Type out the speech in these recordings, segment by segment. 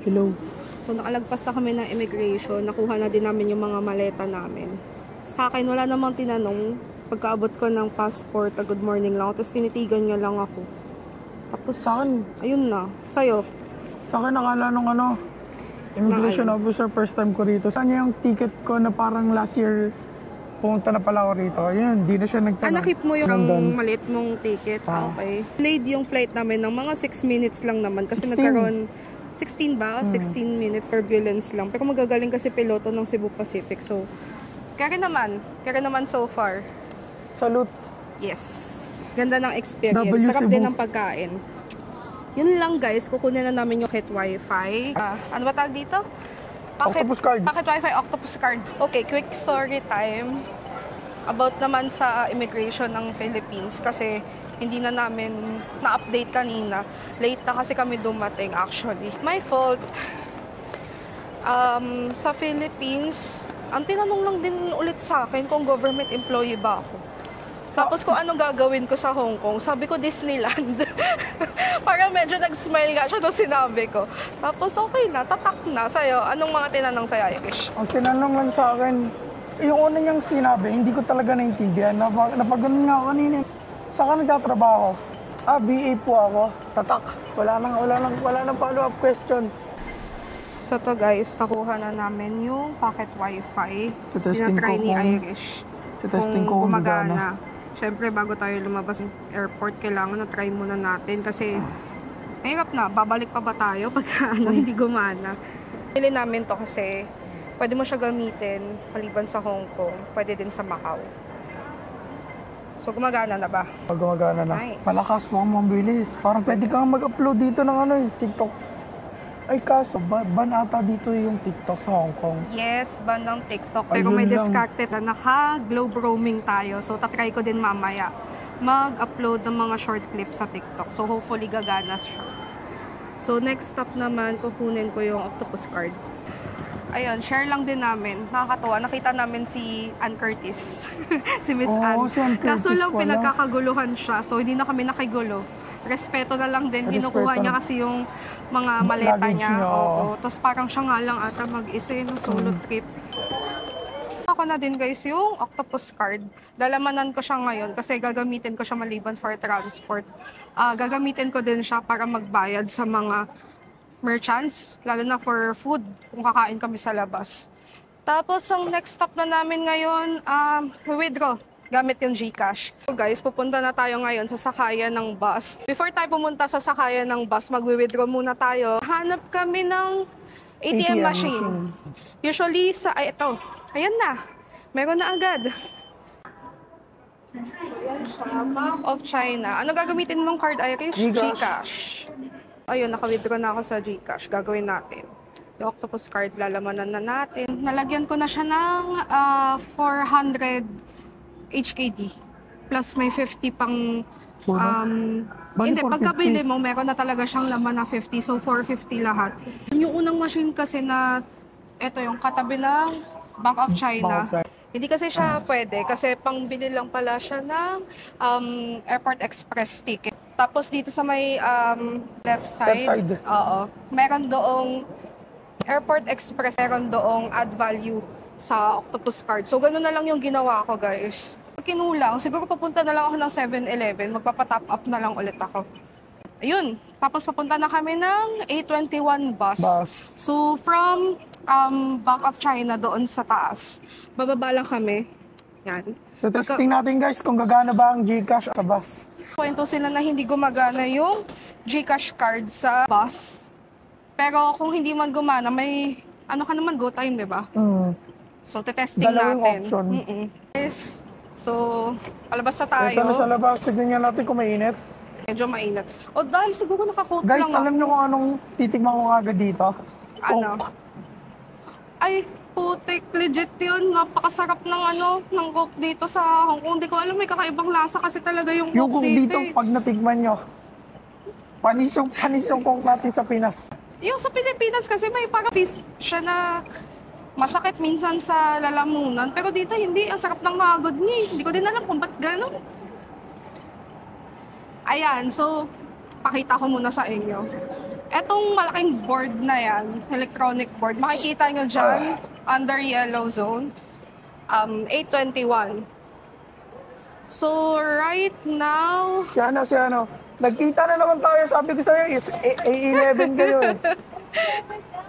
Hello. So nakalagpas na kami ng immigration, nakuha na din namin yung mga maleta namin. Sa akin, wala namang tinanong. Pagkaabot ko ng passport, good morning lang ako, tapos tinitigan niya lang ako. Tapos, Sa akin, ayun na. Sa'yo? sa akin nakala nung immigration officer, first time ko rito. Saan yung ticket ko na parang last year pumunta na pala ako rito. Ayun, di na siya nagtanong. Nakip mo yung Nandun. maliit mong ticket? Okay. Delayed yung flight namin ng mga 6 minutes lang naman kasi 16. nagkaroon 16 ba? 16 minutes turbulence lang. Pero magagaling kasi piloto ng Cebu Pacific. So, kaya naman so far. Salute. Yes. Ganda ng experience. W Sarap Cebu. din ng pagkain. Yun lang guys, kukunin na namin yung Pocket Wi-Fi. Ano ba tawag dito? Octopus card. Pocket Wi-Fi, Octopus card. Okay, quick story time. About naman sa immigration ng Philippines kasi hindi na namin na-update kanina. Late na kasi kami dumating actually. My fault. Sa Philippines, ang tinanong lang din ulit sa akin kung government employee ba ako. Tapos kung anong gagawin ko sa Hong Kong, sabi ko Disneyland. Parang medyo nag-smile nga siya nung sinabi ko. Tapos okay na, tatak na sa'yo. Anong mga tinanong sa'yo, Irish? Ang tinanong lang sa akin, yung una niyang sinabi, hindi ko talaga naintindihan. Napagano'n nga ako kanina. Saan ka nagtatrabaho? BA po ako. Tatak. Wala nang follow-up question. So to guys, nakuha na namin yung pocket wifi. Tinatry ni Irish kung gumagana. Siyempre, bago tayo lumabas ng airport, kailangan na-try muna natin kasi mahirap na, babalik pa ba tayo pag hindi gumana. Pili namin to kasi pwede mo siya gamitin maliban sa Hong Kong, pwede din sa Macau. So, gumagana na ba? Gumagana na. Nice. Malakas mo, mabilis. Parang pwede kang mag-upload dito ng TikTok. Ay kaso, ban ata dito yung TikTok sa Hong Kong. Yes, ban ng TikTok. Pero may discarded na naka-globe roaming tayo. So, tatry ko din mamaya mag-upload ng mga short clips sa TikTok. So, hopefully gagana siya. So, next stop naman, kukunin ko yung Octopus card. Ayun, share lang din namin. Nakakatawa. Nakita namin si Ann Curtis. Si Miss Ann. Si Ann Curtis. Kaso lang pinagkakaguluhan siya. So, hindi na kami nakigulo. Respeto na lang din. Kinukuha niya kasi yung mga maleta niya. Oo. Tapos parang siya nga lang ata mag-isa yung solo trip. Ako na din guys yung Octopus card. Dalamanan ko siya ngayon kasi gagamitin ko siya maliban for transport. Gagamitin ko din siya para magbayad sa mga merchants, lalo na for food kung kakain kami sa labas. Tapos ang next stop na namin ngayon, withdraw gamit yung GCash. So guys, pupunta na tayo ngayon sa sakayan ng bus. Before tayo pumunta sa sakayan ng bus, mag-withdraw muna tayo. Hanap kami ng ATM machine. Usually sa, ito, ayan na. Meron na agad. Bank of China. Ano gagamitin mong card, Irish? GCash. Ayun, naka-withdraw na ako sa GCash. Gagawin natin. Yung Octopus card, lalamanan na natin. Nalagyan ko na siya ng 400 HKD. Plus may 50 pang... hindi, pagkabili mo, meron na talaga siyang laman na 50. So, 450 lahat. Yung unang machine kasi na, ito yung katabi ng Bank of China. Hindi kasi siya pwede kasi pangbili lang pala siya ng Airport Express ticket. Tapos dito sa may left side, oo, meron doong Airport Express, meron doong add value sa Octopus card. So, gano'n na lang yung ginawa ko, guys. Kinulang, siguro papunta na lang ako ng 7-Eleven, magpapatop up na lang ulit ako. Ayun, tapos papunta na kami ng A21 bus. So, from Bank of China doon sa taas, bababa lang kami. Yan. So, testing natin guys kung gagana ba ang GCash sa bus. Kwento sila na hindi gumagana yung GCash card sa bus. Pero kung hindi man gumana, may ano ka naman, go time, di ba? So, testing natin. Option. Yes. So, palabas na tayo. Ito na sa labas. Tignan natin kung mainit. Medyo mainit. O dahil siguro naka-coat guys, lang Guys, alam niyo kung anong titigman ko agad dito? Ano? Ay, putik. Legit yun. Napakasarap ng Coke dito sa Hong Kong. Hindi ko alam, may kakaibang lasa kasi talaga yung Coke dito. Yung pag natigman nyo, panis yung Coke natin sa Pinas. Yung sa Pilipinas kasi may parang fish siya na masakit minsan sa lalamunan. Pero dito hindi. Ang sarap ng magod niya. Hindi ko din alam kung ba't gano'n. Ayan. So, pakita ko muna sa inyo. Etong malaking board na yan, electronic board, makikita nyo dyan, under yellow zone, 821. So, right now... Si ano. Nagkita na naman tayo. Sabi ko sa'yo, is A11 kayo eh.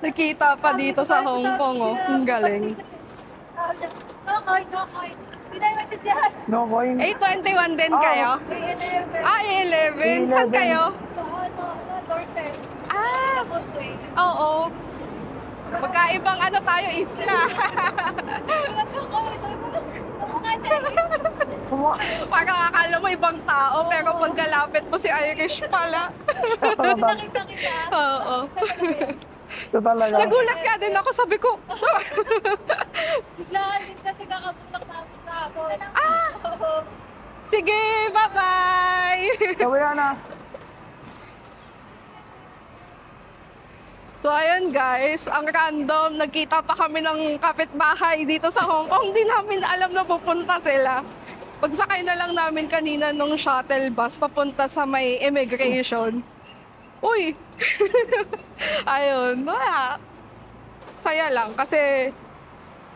Nakita pa dito sa Hong Kong, oh. Ang galing. No coin. Hindi na maintindihan. No coin. 821 din kayo? Ah, 11. Saan kayo? So, Dorset. Ah, Sa Causeway. oo. Magkaibang ano tayo, isla. Parang akala mo ibang tao, pero pagkalapit mo si Irish pala. Nakita kita. Oo. Ito talaga. Nagulat ka din ako, sabi ko. Biglaan din kasi kakabulak namin kahapon. Oo. Sige, bye-bye! Sabi na. So ayun guys, ang random, nagkita pa kami ng kapitbahay dito sa Hong Kong. Hindi namin alam na pupunta sila. Pagsakay na lang namin kanina nung shuttle bus papunta sa may immigration. Uy! Ayun, wala. Saya lang kasi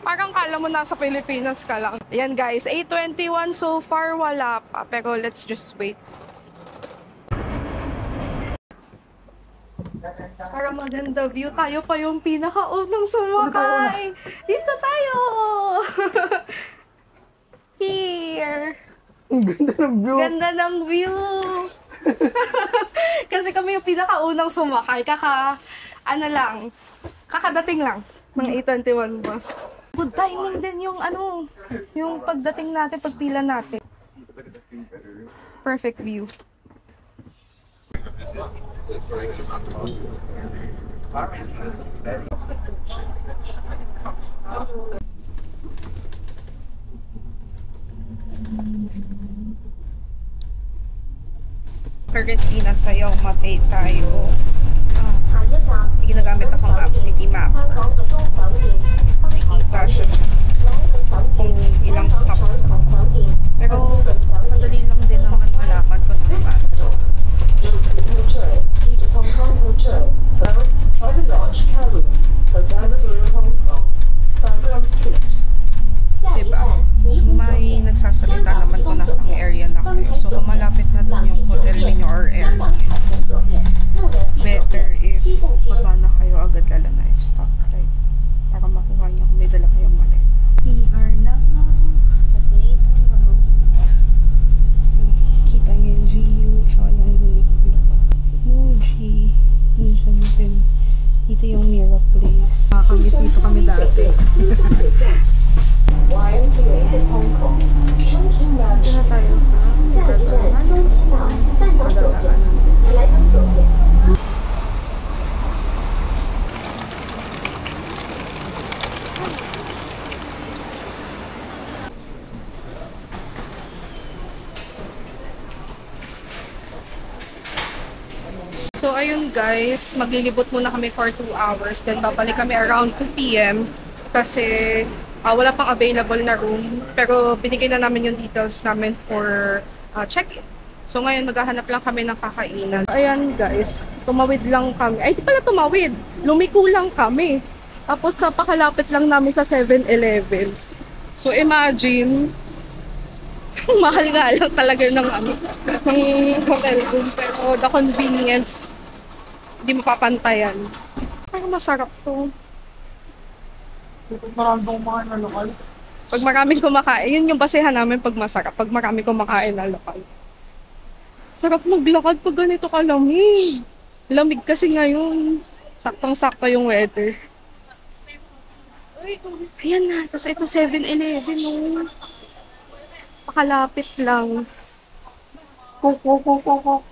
parang kala mo nasa Pilipinas ka lang. Ayan guys, 8:21 so far wala pa. Pero let's just wait. Para maganda view, tayo pa yung pinakaunang sumakay. Dito tayo! Here! Ang ganda ng view. Ganda ng view! Kasi kami yung pinakaunang sumakay. Kakadating lang ng 8:21 bus. Good timing din yung yung pagdating natin, pagpila natin. Perfect view. Currently, nasa Yau Ma Tei tayo. Ginagamit akong app, City Map. Nakikita siya kung ilang stops po. Pero, madali lang din naman malaman ko na saan. Diba? So may nagsasalita naman kung nasang area na kayo. So kung malapit na dun yung hotel ninyo or area, better if baba na kayo agad lalo na if stoplight para makuha nyo kung may dala kayong maleta. We are now at Nathan Road. Kita nyo yung GU tsaka yung unique view. Muji. Minsan din. Dito yung Mira Place. Nakakamiss dito kami dati. Dito na tayo sa So ayun guys, maglilibot muna kami for 2 hours. Then babalik kami around 2 PM kasi wala pang available na room. Pero binigay na namin yung details namin for check-in. So ngayon maghahanap lang kami ng kakainan. Ayan guys, tumawid lang kami. Ay di pala tumawid, lumiko lang kami. Tapos napakalapit lang namin sa 7-Eleven. So imagine, mahal nga lang talaga ng hotel room. Pero the convenience, hindi mapapantayan. Parang masarap to. Maraming kumain na lokal. Pag maraming kumakain, yun yung basehan namin pag masarap. Pag maraming kumakain na lokal. Sarap maglakad pag ganito kalamig. Lamig kasi ngayon. Saktong-sakto yung weather. Ayan na. Tapos ito 7-Eleven. Oh. Pakalapit lang. Coke.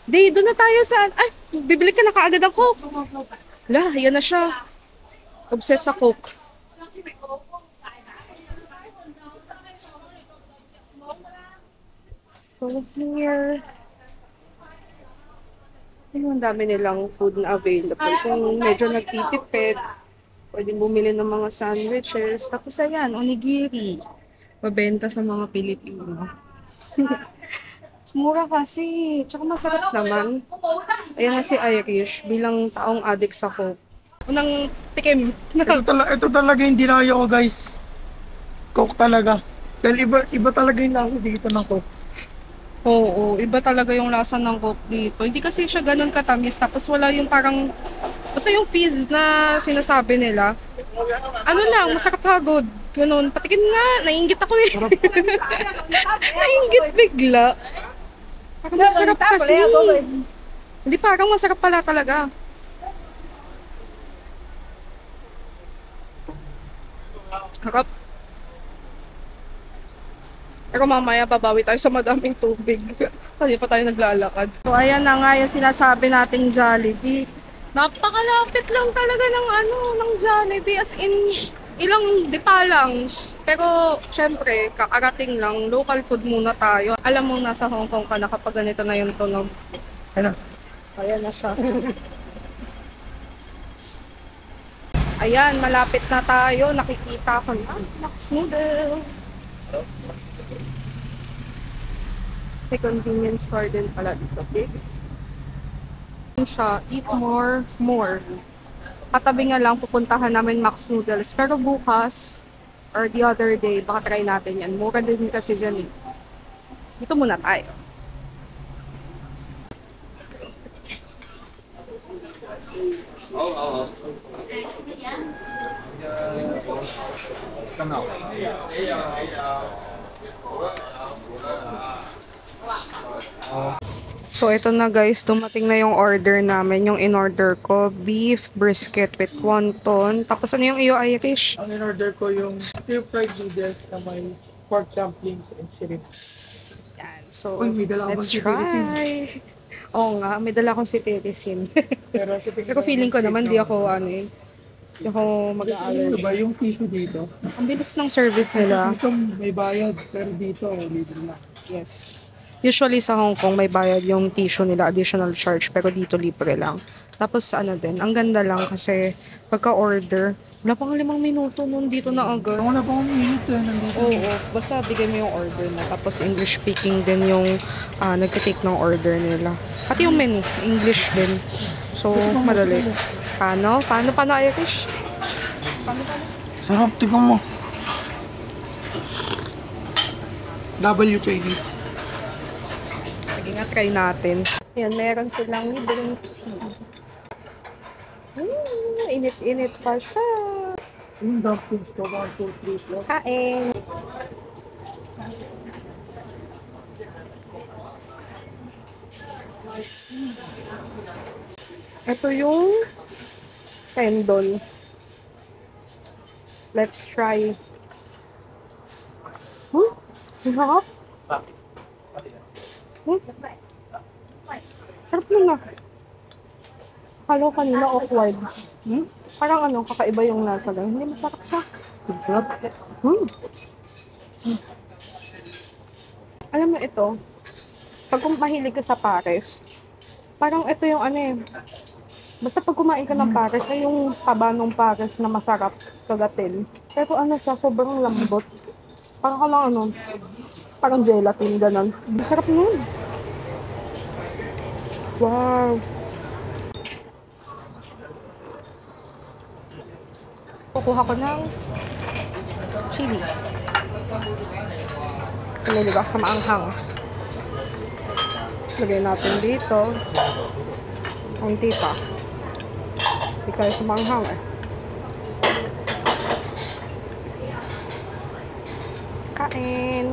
Di, doon na tayo sa... Ay, bibili ka na kaagad ng Coke. Lah, yan na siya. Obsessed sa Coke. So here, ang dami nilang food na available. Kung medyo nagtitipid, pwedeng bumili ng mga sandwiches. Tapos ayan, onigiri. Mabenta sa mga Pilipino. Mura kasi. Tsaka masarap naman. Ayan na si Irish bilang taong addict sa Coke. Unang tikim. Ito talaga yung dinaya ko, guys. Coke talaga. Dahil iba talaga yung lasa dito ng Coke. Oo, iba talaga yung lasa ng Coke dito. Hindi kasi siya ganun katamis. Tapos wala yung parang, basta yung fizz na sinasabi nila. Ano lang, masarap hagod. Ganun. Patikim nga, naiinggit ako eh. Naiinggit bigla. Parang masarap kasi. Hindi, parang masarap pala talaga. Harap. Pero mamaya babawi tayo sa madaming tubig. Hindi pa tayo naglalakad. So ayan na nga yung sinasabi nating Jollibee. Napakalapit lang talaga ng ng Jollibee. As in, ilang dipa lang. Pero syempre, kakarating lang. Local food muna tayo. Alam mo nasa Hong Kong ka na kapag ganito na yung tunog. Ano? Ayan na siya. Ayan, malapit na tayo. Nakikita ko na. Max Noodles. May convenience store din pala dito, pigs. Siya, eat more, more. Katabi nga lang, pupuntahan namin Max Noodles. Pero bukas, or the other day, baka try natin yan. Mura din kasi dyan eh. Dito muna tayo. So, ito na guys, dumating na yung order namin. Yung in-order ko, beef brisket with wonton. Tapos ano yung iyo, Irish? Ang in-order ko yung stir-fried noodles na may pork dumplings and shrimp. Yan. So, Uy, may dala akong let's sitirisin. try. Oo nga, may dala akong sitirisin. Pero, sa tingin Pero feeling ko naman, di ako di ako Ano mag-allergy. ba yung tissue dito? Ang bilis ng service nila. Dito may bayad, pero dito libre lang. Yes. Usually sa Hong Kong may bayad yung tissue nila, additional charge, pero dito libre lang. Tapos ano din, ang ganda lang kasi pagka-order, wala pang 5 minuto nun dito na agad. Ako na pa minute nandito. Oo, basta bigay mo yung order na. Tapos English speaking din yung nagtitake ng order nila. Pati yung menu, English din. So, madali. Paano, Irish? Paano? Sarap, tignan mo. W Chinese. Sige nga, try natin. Yan, meron silang libreng tea. Init-init pa siya. Yung dumplings to, 1, 2, 3, 4. Kain. Ito yung tendon. Let's try. Ang sarap. Sarap nun na. Akala ko kanina awkward. Parang kakaiba yung lasa lang. Hindi, masarap siya. Sarap. Alam mo ito, pag mahilig ka sa pares, parang ito yung basta pag kumain ka ng pares, ay yung taba ng pares na masarap kagatin. Pero siya, sobrang lambot. Parang ka lang parang gelatin, ganun. Masarap nun. Wow. Kukuha ko ng chili. Kasi may libak sa maanghang. Tapos lagay natin dito. Kunti pa. Hindi tayo sa maanghang Kain.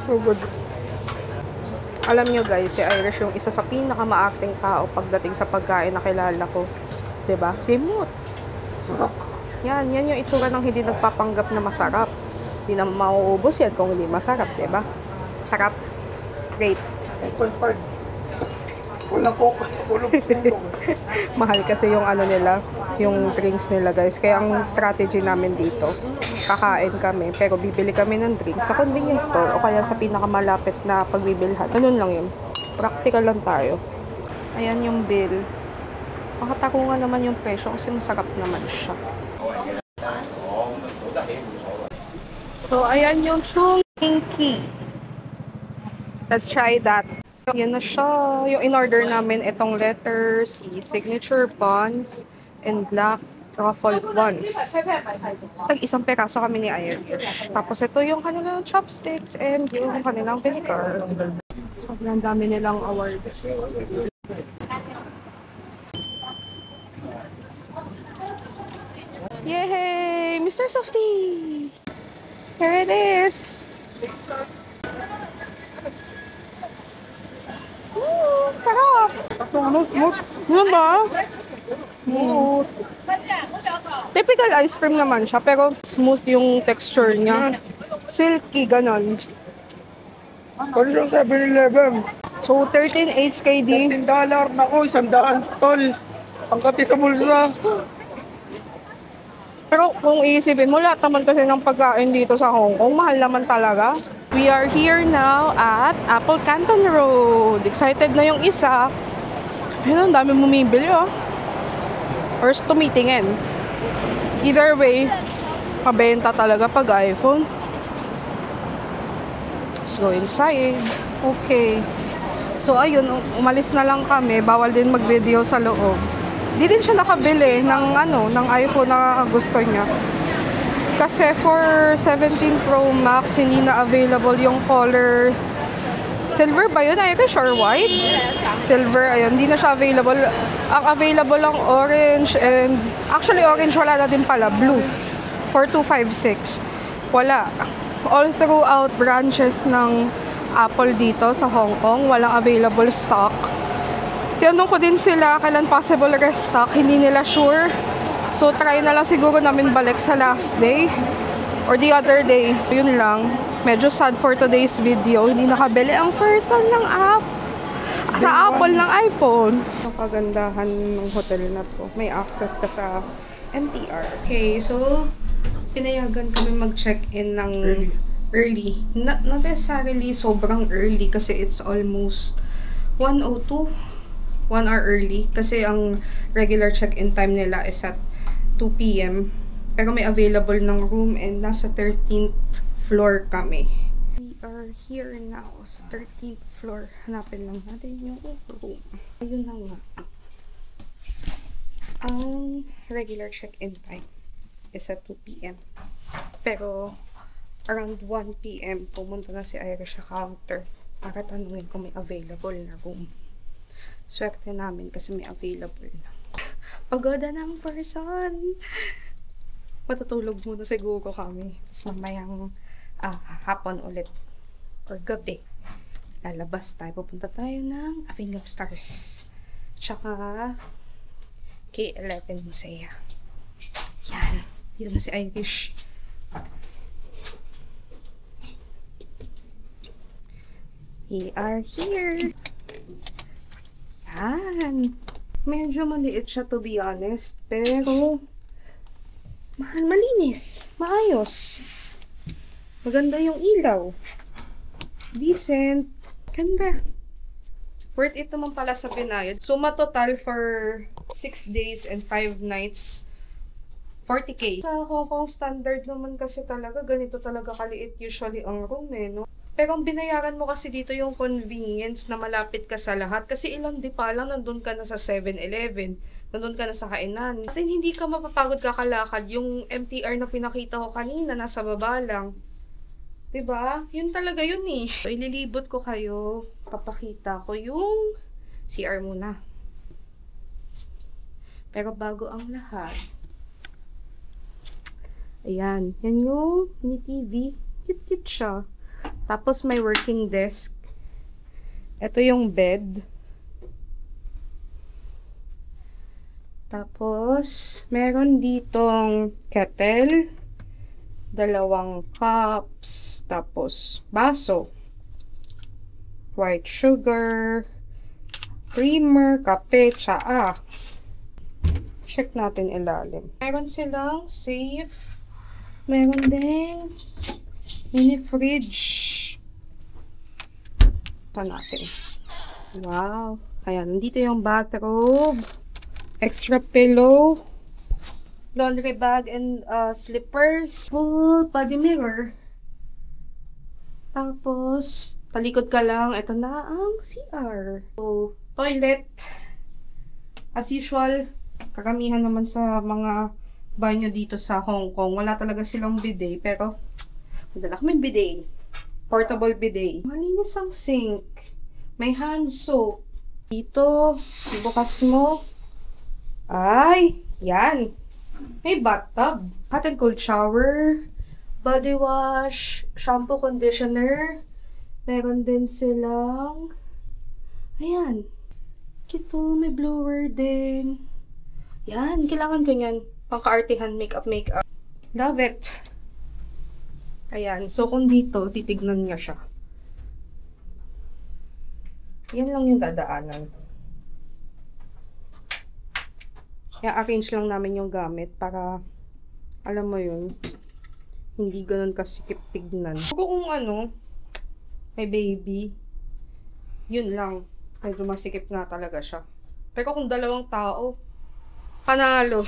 So good. Alam nyo guys, si Irish yung isa sa pinakamaakting tao pagdating sa pagkain na kilala ko. 'Di ba? Simot. Yan yung itsura ng hindi nagpapanggap na masarap. Hindi na mauubos yan kung hindi masarap, 'di ba? Sarap. Great. Walang coke. Walang Mahal kasi yung nila, yung drinks nila guys. Kaya ang strategy namin dito, kakain kami, pero bibili kami ng drinks sa convenience store o kaya sa pinakamalapit na pagbibilhan. Ganun lang yun. Practical lang tayo. Ayan yung bill. Makatakungan naman yung presyo kasi masarap naman siya. So, ayan yung Chung King Key. Let's try that. Yan na siya. Yung in-order namin, itong letter C, signature buns, and black truffle buns. Tag-isang peraso kami ni Irish. Tapos ito yung kanilang chopsticks and yung kanilang vinegar. Sobrang dami nilang awards. Yay! Mr. Softy! Here it is! Sarap! Ano, smooth? Ano ba? Smooth. Typical ice cream naman siya, pero smooth yung texture niya. Silky, ganon. Pwede siyang 7-Eleven. So, 13 HKD. $13. Naku, $100. Tol. Ang kati sa bulsa. Pero kung iisipin mo, lahat naman kasi ng pagkain dito sa Hong Kong, mahal naman talaga. We are here now at Apple Canton Road. Excited na yung isa. Ayun, ang dami bumibili, oh. Or tumitingin. Either way, mabenta talaga pag iPhone. Let's go inside. Okay. So, ayun, umalis na lang kami. Bawal din mag-video sa loob. Di din siya nakabili ng iPhone na gusto niya. Kasi for 17 Pro Max, hindi na available yung color. Silver ba yun? Ay, or white? Silver, ayun. Hindi na siya available. Ang available lang orange and... Actually, orange wala na din pala. Blue. 4256. Wala. All throughout branches ng Apple dito sa Hong Kong, walang available stock. Tinanong ko din sila kailan possible restock, hindi nila sure. So try na lang siguro namin balik sa last day or the other day. Yun lang. Medyo sad for today's video. Hindi nakabili ang person ng app. Sa Apple ng iPhone. Ang kagandahan ng hotel na to. May access ka sa MTR. Okay, so pinayagan kami mag-check-in ng early. Not necessarily sobrang early kasi it's almost 1:02. 1 hour early kasi ang regular check-in time nila is at 2 p.m. Pero may available ng room and nasa 13th floor kami. We are here now sa 13th floor. Hanapin lang natin yung room. Ayun na nga. Ang regular check-in time is at 2 p.m. Pero around 1 p.m. pumunta na si Irish sa counter para tanungin kung may available na room. Swerte namin kasi may available na. Pagoda ng person. Matutulog muna siguro kami. Tapos mamayang hapon ulit. Or gabi. Lalabas tayo. Pupunta tayo ng A Wing of Stars. Tsaka K11 Musea. Yan. Dito na si Irish. We are here. Yan. Medyo maliit siya to be honest. Pero malinis. Maayos. Maganda yung ilaw. Decent. Ganda. Worth it naman pala sa binayad. So, matotal for 6 days and 5 nights, 40K. Sa Hong Kong standard naman kasi talaga, ganito talaga kaliit usually ang room no? Pero ang binayaran mo kasi dito yung convenience na malapit ka sa lahat. Kasi ilang di pa lang, nandun ka na sa 7-Eleven. Nandun ka na sa kainan. Kasi hindi ka mapapagod kakalakad. Yung MTR na pinakita ko kanina, nasa baba lang. Diba? Yun talaga yun eh. So, ililibot ko kayo. Papakita ko yung CR muna. Pero bago ang lahat. Ayan. Yan yung mini TV. Cute-cute siya. Tapos may working desk. Ito yung bed. Tapos, meron ditong kettle. 2 cups. Tapos, baso. White sugar. Creamer, kape, tsaa. Check natin ilalim. Meron silang safe. Meron ding mini fridge. Ito natin. Wow. Ayan, nandito yung bathrobe. Extra pillow. Laundry bag and slippers. Full body mirror. Tapos, talikod ka lang. Ito na ang CR. So, toilet. As usual, karamihan naman sa mga banyo dito sa Hong Kong. Wala talaga silang bidet, pero madala kami bidet. Portable bidet. Malinis ang sink. May hand soap. Dito, ibukas mo. Ay, yan. May bathtub. Hot and cold shower. Body wash. Shampoo, conditioner. Meron din silang, ayan. Kito, may blower din. Yan, kailangan ko yan. Pangkaartihan, makeup. Love it. Ayan, so kung dito, titignan niya siya. Yan lang yung dadaanan. I-arrange lang namin yung gamit para, alam mo yun, hindi ganun kasikip tignan. Kung ano, may baby, yun lang. Medyo masikip nga talaga siya. Pero kung dalawang tao, panalo.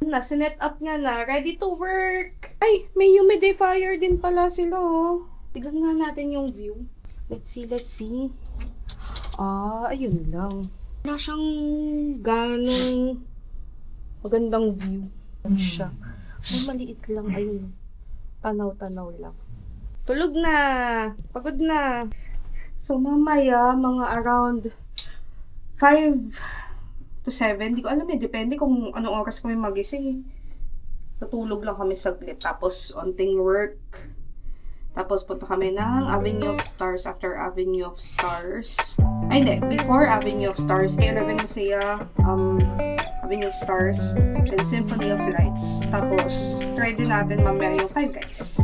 Sinet up niya na. Ready to work. Ay, may humidifier din pala sila, oh. Tignan nga natin yung view. Let's see. Ah, ayun lang. Wala siyang ganong magandang view. Siya. Ay, maliit lang. Ayun. Tanaw-tanaw lang. Tulog na. Pagod na. So, mamaya, mga around 5 to 7. Di ko alam eh. Depende kung anong oras kami magising. Tutulog lang kami saglit. Tapos, onting work. Tapos, punta kami ng Avenue of Stars after Avenue of Stars. Ay, hindi. Before Avenue of Stars. Kay 11 kasi Avenue of Stars. Then, Symphony of Lights. Tapos, try din natin mamaya yung Five Guys.